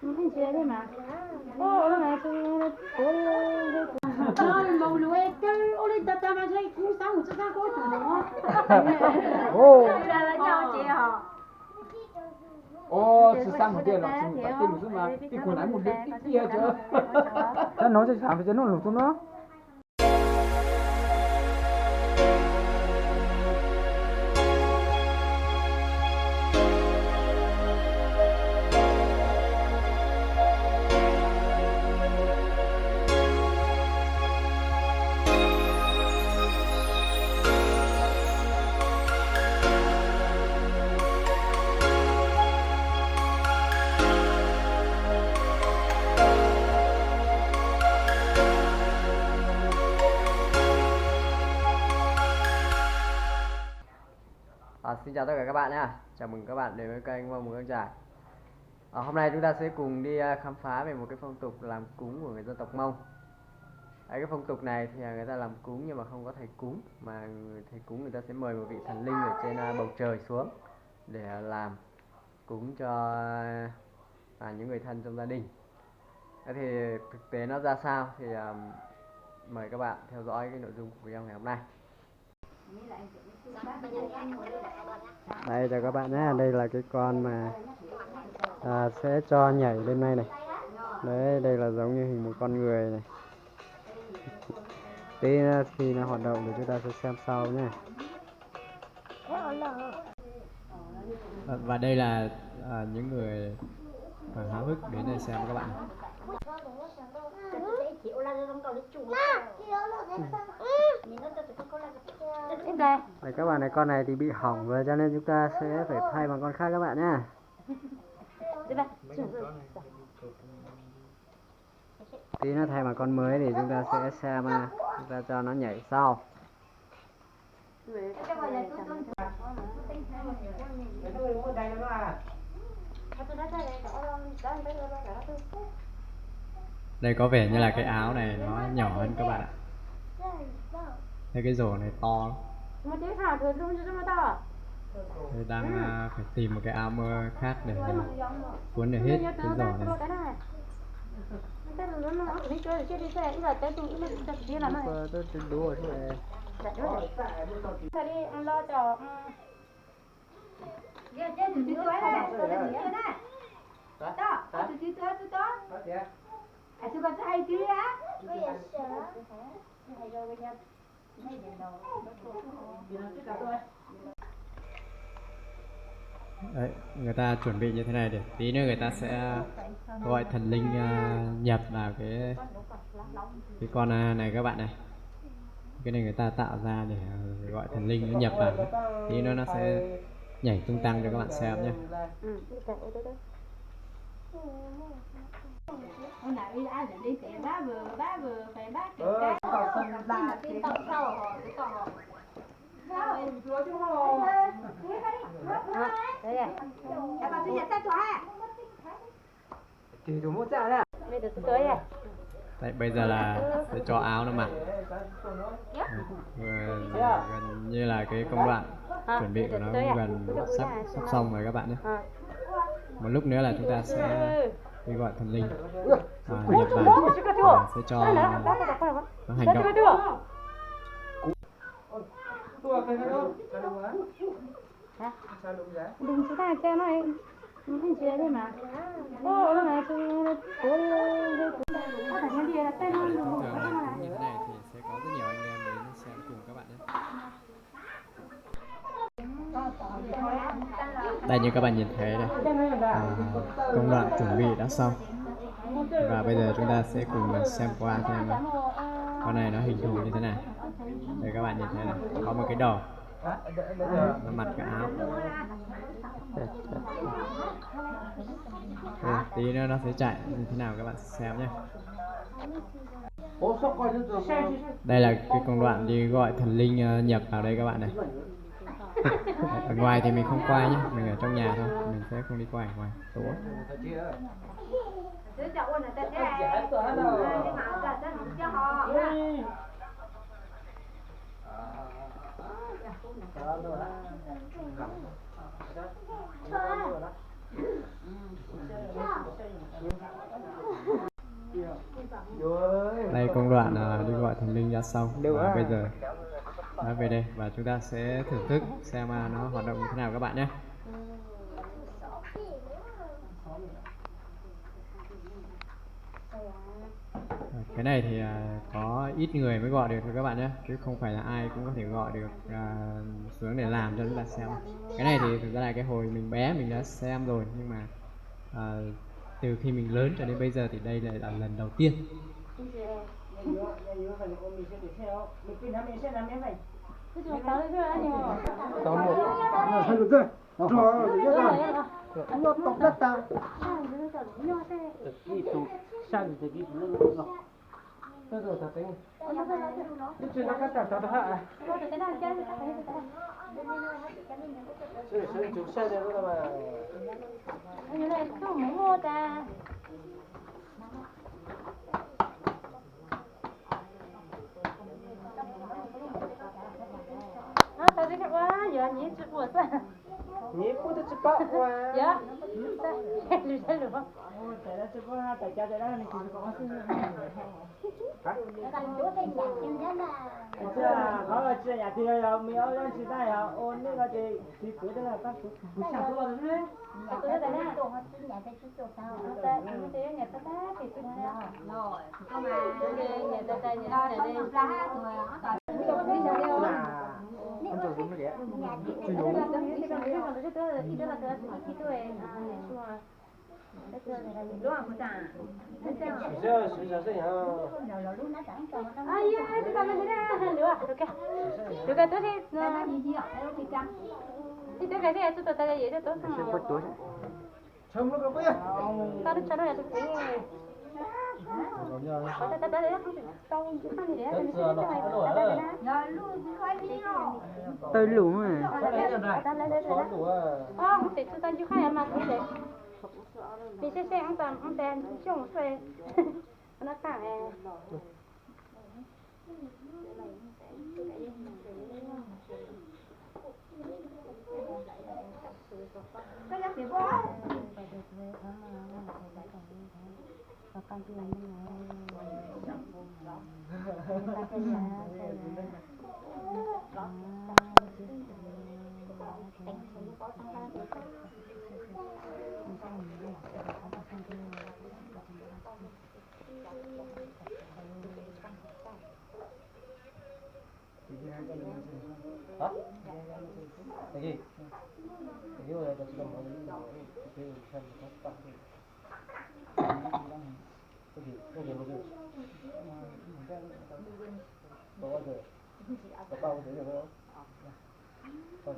Mungkin sih ada mah. Oh, masuk Rồi màu lúa cái ô lên tata mà thấy cũng sáng một chút sáng có chủ nó. Ô. Là nhau chị họ. Ô, chỉ sang một tiền là chỉ phải tiền một mà cái quần áo một đứa kia chứ. Nó nói cho sáng phải nó lục xuống nó. Xin chào tất cả các bạn nha. Chào mừng các bạn đến với kênh Mong Muốn Trải. Hôm nay chúng ta sẽ cùng đi khám phá về một cái phong tục làm cúng của người dân tộc Mông. Cái phong tục này thì người ta làm cúng nhưng mà không có thầy cúng, mà thầy cúng người ta sẽ mời một vị thần linh ở trên bầu trời xuống để làm cúng cho những người thân trong gia đình. Thì thực tế nó ra sao thì mời các bạn theo dõi cái nội dung của video ngày hôm nay. Đây chào các bạn nhé, đây là cái con mà sẽ cho nhảy lên đây này. Đấy, đây là giống như hình một con người này. Tí khi nó hoạt động thì chúng ta sẽ xem sau nhé. Và đây là những người háo hức đến đây xem các bạn. Này các bạn này, con này thì bị hỏng rồi cho nên chúng ta sẽ phải thay bằng con khác các bạn nhé. Tí nó thay bằng con mới thì chúng ta sẽ xem chúng ta cho nó nhảy sau. Đây có vẻ như là cái áo này nó nhỏ hơn các bạn ạ. Đây cái rổ này to lắm. Tôi đang phải tìm một cái áo mưa khác để cuốn được hết cái rổ này. Tôi đùa rồi. Lo cho Đấy, người ta chuẩn bị như thế này để tí nữa người ta sẽ gọi thần linh nhập vào cái con này các bạn này. Cái này người ta tạo ra để gọi thần linh nó nhập vào, tí nữa nó sẽ nhảy tung tăng cho các bạn xem nhé. hôm nay đi ai đi tiệm bá vừa phải bác cái Đấy, bây giờ là sẽ cho áo nó mặc. Gần như là cái công đoạn chuẩn bị của nó gần sắp xong rồi các bạn nhé. Một lúc nữa là chúng ta sẽ đi gọi thần linh nhập vào, sẽ cho nó hành động. đừng chúng ta cho nó không chia đi mà. Ô nó này cứ cố có thể nhân đi là tên hơn được một cái này. Như thế này thì sẽ có rất nhiều anh em đến xem cùng các bạn nhé. Đây như các bạn nhìn thấy đây, công đoạn chuẩn bị đã xong. Và bây giờ chúng ta sẽ cùng xem qua xem con này nó hình thù như thế nào. Đây các bạn nhìn thấy này, có một cái đầu, nó mặc cái áo. Đây, tí nữa nó sẽ chạy như thế nào các bạn xem nhé. Đây là cái công đoạn đi gọi thần linh nhập vào đây các bạn này. Ở ngoài thì mình không quay nhé, mình ở trong nhà thôi, mình sẽ không đi quay ở ngoài tối. đã xong. Và bây giờ đã về đây và chúng ta sẽ thưởng thức xem nó hoạt động như thế nào các bạn nhé. Cái này thì có ít người mới gọi được thôi các bạn nhé, chứ không phải là ai cũng có thể gọi được xuống để làm cho chúng ta xem. Cái này thì thực ra là cái hồi mình bé mình đã xem rồi, nhưng mà từ khi mình lớn cho đến bây giờ thì đây là lần đầu tiên. Tao thích quá, giờ nhí chụp buồn quá. Nhí cũng thích chụp quá. Dạ. Lười ra lửa. Tại đó chụp quá, tại cha tại đó này cũng có xin. Hả? Có chưa nhà thì mình ở đây chỉ đây ôn cái thì cứ thế là các buổi sáng tôi vào đấy. Tôi đây nè. Tại thế nhà ta thì tôi rồi. Không mà nhà ta nhà đây. Anh chồng cũng vậy. Ai ya, tôi làm thế nào? Được kìa. Được kìa, tôi thì thì tôi cái gì tôi tay gì tôi không. Chồng nó có cái. Tao đi cho nó là tôi thấy. Tới lũ mà. Không thể tôi chưa khai mà không thể. Vì xe ông tàn chung xuê. Nó cả Hả? Cái gì? Cái gì là chỉ cần nói cái xem nó tặng cái gì cái gì có bao giờ có bao giờ được không?